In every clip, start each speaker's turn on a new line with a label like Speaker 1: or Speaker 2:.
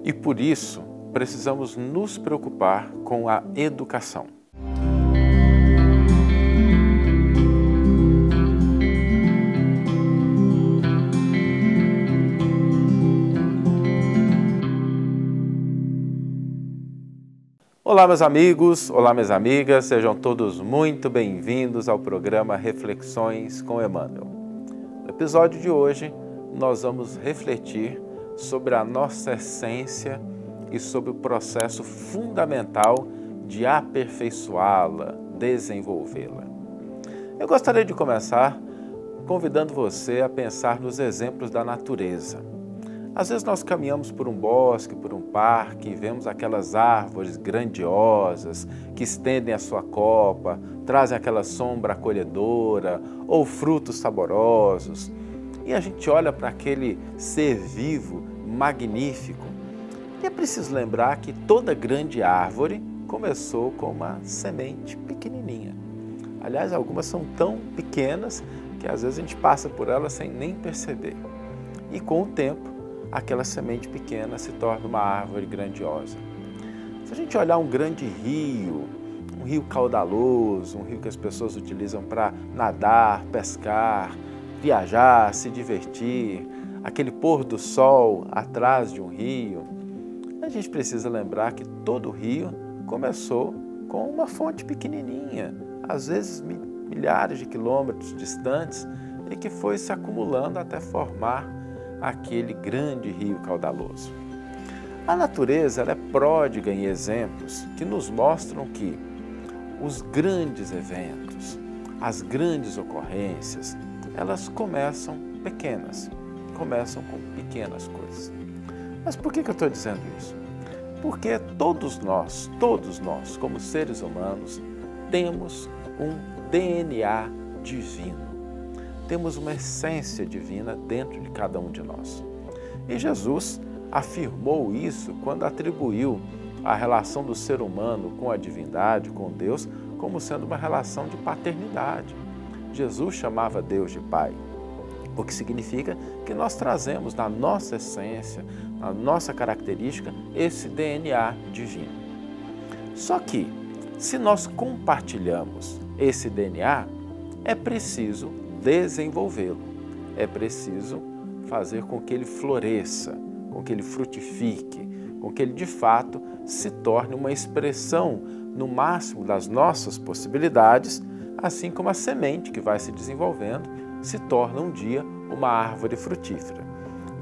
Speaker 1: E por isso, precisamos nos preocupar com a educação. Olá, meus amigos, olá, minhas amigas, sejam todos muito bem-vindos ao programa Reflexões com Emmanuel. No episódio de hoje, nós vamos refletir sobre a nossa essência e sobre o processo fundamental de aperfeiçoá-la, desenvolvê-la. Eu gostaria de começar convidando você a pensar nos exemplos da natureza. Às vezes nós caminhamos por um bosque, por um parque, e vemos aquelas árvores grandiosas que estendem a sua copa, trazem aquela sombra acolhedora ou frutos saborosos. E a gente olha para aquele ser vivo, magnífico. E é preciso lembrar que toda grande árvore começou com uma semente pequenininha. Aliás, algumas são tão pequenas que às vezes a gente passa por elas sem nem perceber. E com o tempo, aquela semente pequena se torna uma árvore grandiosa. Se a gente olhar um grande rio, um rio caudaloso, um rio que as pessoas utilizam para nadar, pescar, viajar, se divertir, aquele pôr do sol atrás de um rio, a gente precisa lembrar que todo rio começou com uma fonte pequenininha, às vezes milhares de quilômetros distantes, e que foi se acumulando até formar aquele grande rio caudaloso. A natureza ela é pródiga em exemplos que nos mostram que os grandes eventos, as grandes ocorrências, elas começam pequenas, começam com pequenas coisas. Mas por que eu estou dizendo isso? Porque todos nós, como seres humanos, temos um DNA divino. Temos uma essência divina dentro de cada um de nós. E Jesus afirmou isso quando atribuiu a relação do ser humano com a divindade, com Deus, como sendo uma relação de paternidade. Jesus chamava Deus de Pai, o que significa que nós trazemos na nossa essência, na nossa característica, esse DNA divino. Só que, se nós compartilhamos esse DNA, é preciso desenvolvê-lo. É preciso fazer com que ele floresça, com que ele frutifique, com que ele de fato se torne uma expressão no máximo das nossas possibilidades, assim como a semente que vai se desenvolvendo se torna um dia uma árvore frutífera.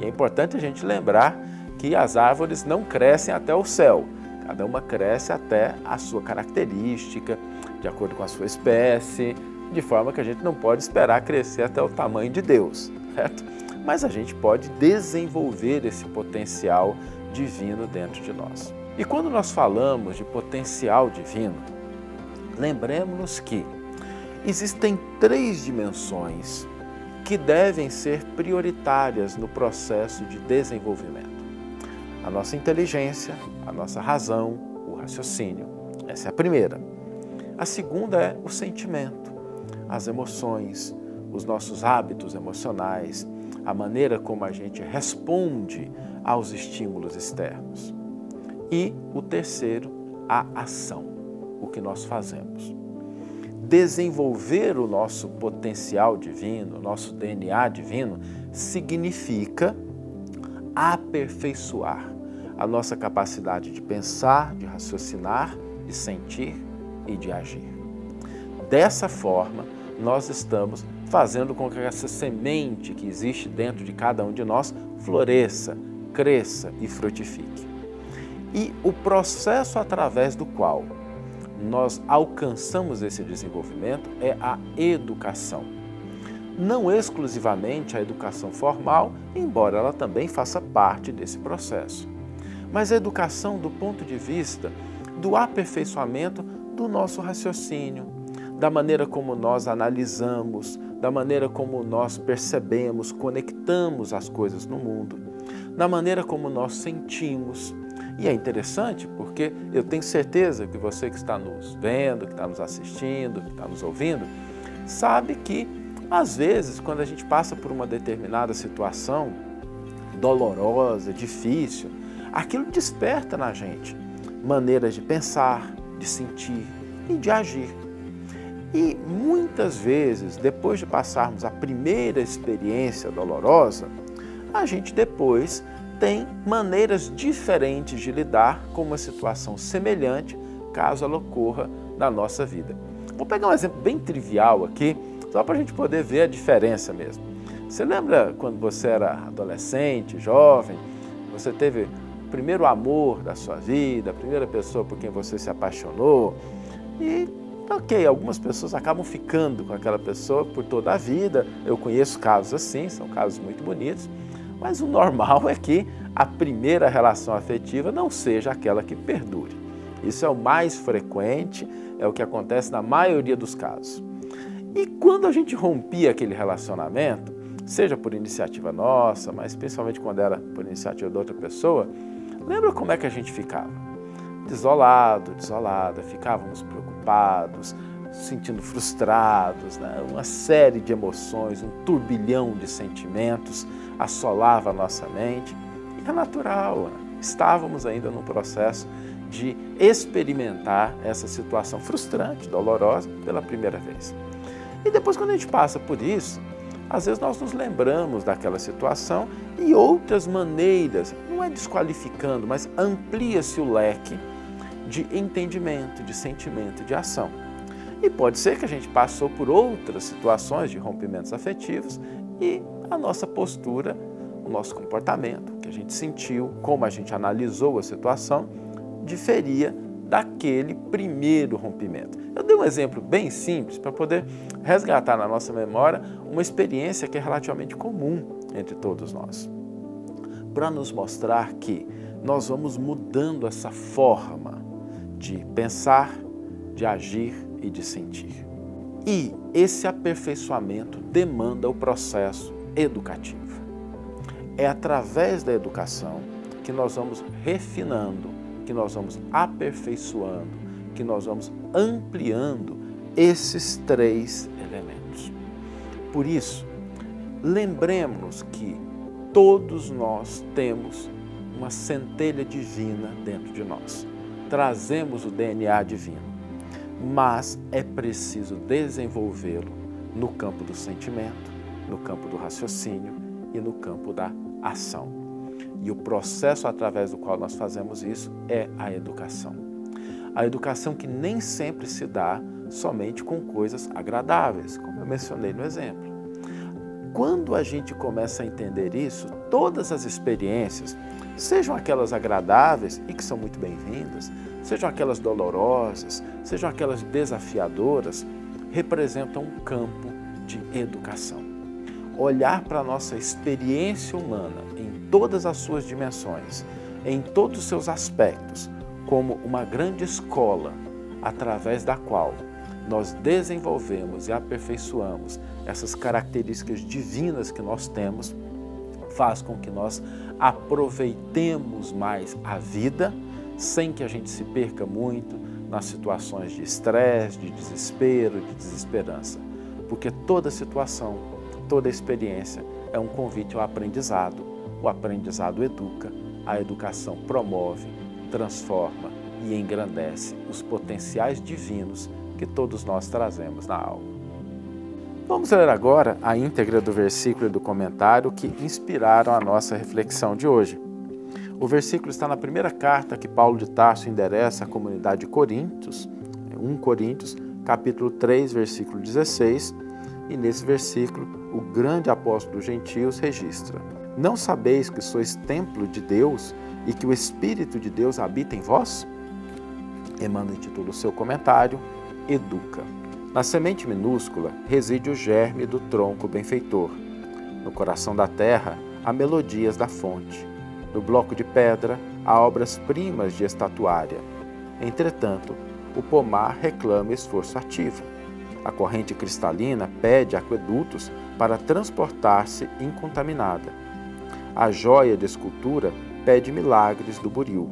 Speaker 1: E é importante a gente lembrar que as árvores não crescem até o céu, cada uma cresce até a sua característica, de acordo com a sua espécie, de forma que a gente não pode esperar crescer até o tamanho de Deus, certo? Mas a gente pode desenvolver esse potencial divino dentro de nós. E quando nós falamos de potencial divino, lembremos-nos que existem 3 dimensões que devem ser prioritárias no processo de desenvolvimento. A nossa inteligência, a nossa razão, o raciocínio. Essa é a primeira. A segunda é o sentimento. As emoções, os nossos hábitos emocionais, a maneira como a gente responde aos estímulos externos. E o terceiro, a ação, o que nós fazemos. Desenvolver o nosso potencial divino, o nosso DNA divino, significa aperfeiçoar a nossa capacidade de pensar, de raciocinar, de sentir e de agir. Dessa forma, nós estamos fazendo com que essa semente que existe dentro de cada um de nós floresça, cresça e frutifique. E o processo através do qual nós alcançamos esse desenvolvimento é a educação. Não exclusivamente a educação formal, embora ela também faça parte desse processo, mas a educação do ponto de vista do aperfeiçoamento do nosso raciocínio, da maneira como nós analisamos, da maneira como nós percebemos, conectamos as coisas no mundo, da maneira como nós sentimos. E é interessante porque eu tenho certeza que você que está nos vendo, que está nos assistindo, que está nos ouvindo, sabe que, às vezes, quando a gente passa por uma determinada situação dolorosa, difícil, aquilo desperta na gente maneiras de pensar, de sentir e de agir. E muitas vezes, depois de passarmos a primeira experiência dolorosa, a gente depois tem maneiras diferentes de lidar com uma situação semelhante, caso ela ocorra na nossa vida. Vou pegar um exemplo bem trivial aqui, só para a gente poder ver a diferença mesmo. Você lembra quando você era adolescente, jovem, você teve o primeiro amor da sua vida, a primeira pessoa por quem você se apaixonou e, ok, algumas pessoas acabam ficando com aquela pessoa por toda a vida. Eu conheço casos assim, são casos muito bonitos, mas o normal é que a primeira relação afetiva não seja aquela que perdure. Isso é o mais frequente, é o que acontece na maioria dos casos. E quando a gente rompia aquele relacionamento, seja por iniciativa nossa, mas principalmente quando era por iniciativa de outra pessoa, lembra como é que a gente ficava? Desolado, desolada, ficávamos preocupados, sentindo frustrados, né? Uma série de emoções, um turbilhão de sentimentos assolava a nossa mente. E é natural, né? Estávamos ainda num processo de experimentar essa situação frustrante, dolorosa, pela primeira vez. E depois, quando a gente passa por isso, às vezes nós nos lembramos daquela situação e outras maneiras, não é desqualificando, mas amplia-se o leque de entendimento, de sentimento, de ação. E pode ser que a gente passou por outras situações de rompimentos afetivos e a nossa postura, o nosso comportamento, o que a gente sentiu, como a gente analisou a situação, diferia daquele primeiro rompimento. Eu dei um exemplo bem simples para poder resgatar na nossa memória uma experiência que é relativamente comum entre todos nós, para nos mostrar que nós vamos mudando essa forma de pensar, de agir e de sentir. E esse aperfeiçoamento demanda o processo educativo. É através da educação que nós vamos refinando, que nós vamos aperfeiçoando, que nós vamos ampliando esses três elementos. Por isso, lembremos que todos nós temos uma centelha divina dentro de nós. Trazemos o DNA divino, mas é preciso desenvolvê-lo no campo do sentimento, no campo do raciocínio e no campo da ação. E o processo através do qual nós fazemos isso é a educação. A educação que nem sempre se dá somente com coisas agradáveis, como eu mencionei no exemplo. Quando a gente começa a entender isso, todas as experiências, sejam aquelas agradáveis e que são muito bem-vindas, sejam aquelas dolorosas, sejam aquelas desafiadoras, representam um campo de educação. Olhar para a nossa experiência humana em todas as suas dimensões, em todos os seus aspectos, como uma grande escola, através da qual nós desenvolvemos e aperfeiçoamos essas características divinas que nós temos, faz com que nós aproveitemos mais a vida, sem que a gente se perca muito nas situações de estresse, de desespero, de desesperança. Porque toda situação, toda experiência é um convite ao aprendizado. O aprendizado educa, a educação promove, transforma e engrandece os potenciais divinos que todos nós trazemos na alma. Vamos ler agora a íntegra do versículo e do comentário que inspiraram a nossa reflexão de hoje. O versículo está na primeira carta que Paulo de Tarso endereça à comunidade de Coríntios, 1 Coríntios, capítulo 3, versículo 16, e nesse versículo o grande apóstolo dos gentios registra: Não sabeis que sois templo de Deus e que o Espírito de Deus habita em vós? Emmanuel intitula o seu comentário Educa. Na semente minúscula reside o germe do tronco benfeitor. No coração da terra há melodias da fonte. No bloco de pedra há obras-primas de estatuária. Entretanto, o pomar reclama esforço ativo. A corrente cristalina pede aquedutos para transportar-se incontaminada. A joia de escultura pede milagres do buril.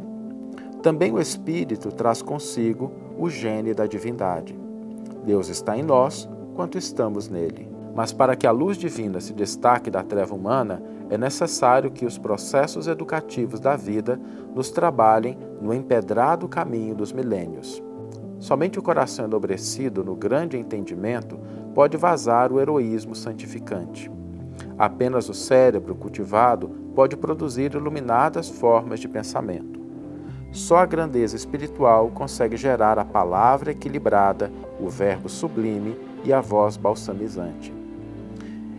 Speaker 1: Também o Espírito traz consigo o gene da divindade. Deus está em nós, quanto estamos nele. Mas para que a luz divina se destaque da treva humana, é necessário que os processos educativos da vida nos trabalhem no empedrado caminho dos milênios. Somente o coração enobrecido no grande entendimento pode vazar o heroísmo santificante. Apenas o cérebro cultivado pode produzir iluminadas formas de pensamento. Só a grandeza espiritual consegue gerar a palavra equilibrada, o verbo sublime e a voz balsamizante.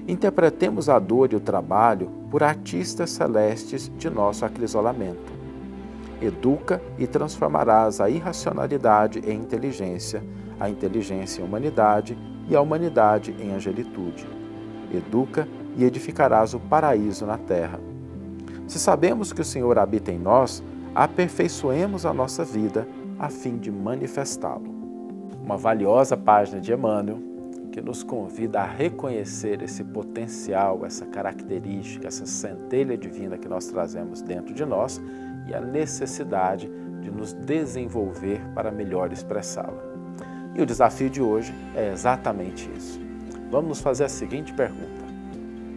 Speaker 1: Interpretemos a dor e o trabalho por artistas celestes de nosso acrisolamento. Educa e transformarás a irracionalidade em inteligência, a inteligência em humanidade e a humanidade em angelitude. Educa e edificarás o paraíso na terra. Se sabemos que o Senhor habita em nós, aperfeiçoemos a nossa vida a fim de manifestá-lo. Uma valiosa página de Emmanuel que nos convida a reconhecer esse potencial, essa característica, essa centelha divina que nós trazemos dentro de nós e a necessidade de nos desenvolver para melhor expressá-la. E o desafio de hoje é exatamente isso. Vamos nos fazer a seguinte pergunta: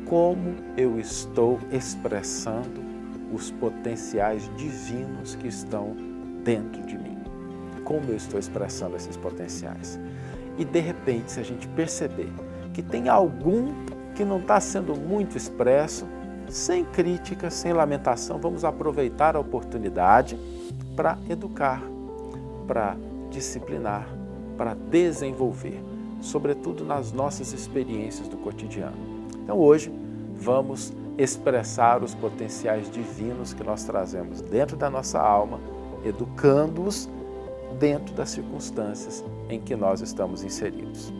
Speaker 1: como eu estou expressando os potenciais divinos que estão dentro de mim? Como eu estou expressando esses potenciais? E de repente, se a gente perceber que tem algum que não está sendo muito expresso, sem crítica, sem lamentação, vamos aproveitar a oportunidade para educar, para disciplinar, para desenvolver, sobretudo nas nossas experiências do cotidiano. Então hoje vamos expressar os potenciais divinos que nós trazemos dentro da nossa alma, educando-os dentro das circunstâncias em que nós estamos inseridos.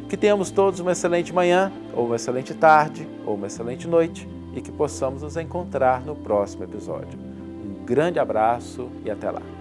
Speaker 1: Que tenhamos todos uma excelente manhã, ou uma excelente tarde, ou uma excelente noite, e que possamos nos encontrar no próximo episódio. Um grande abraço e até lá!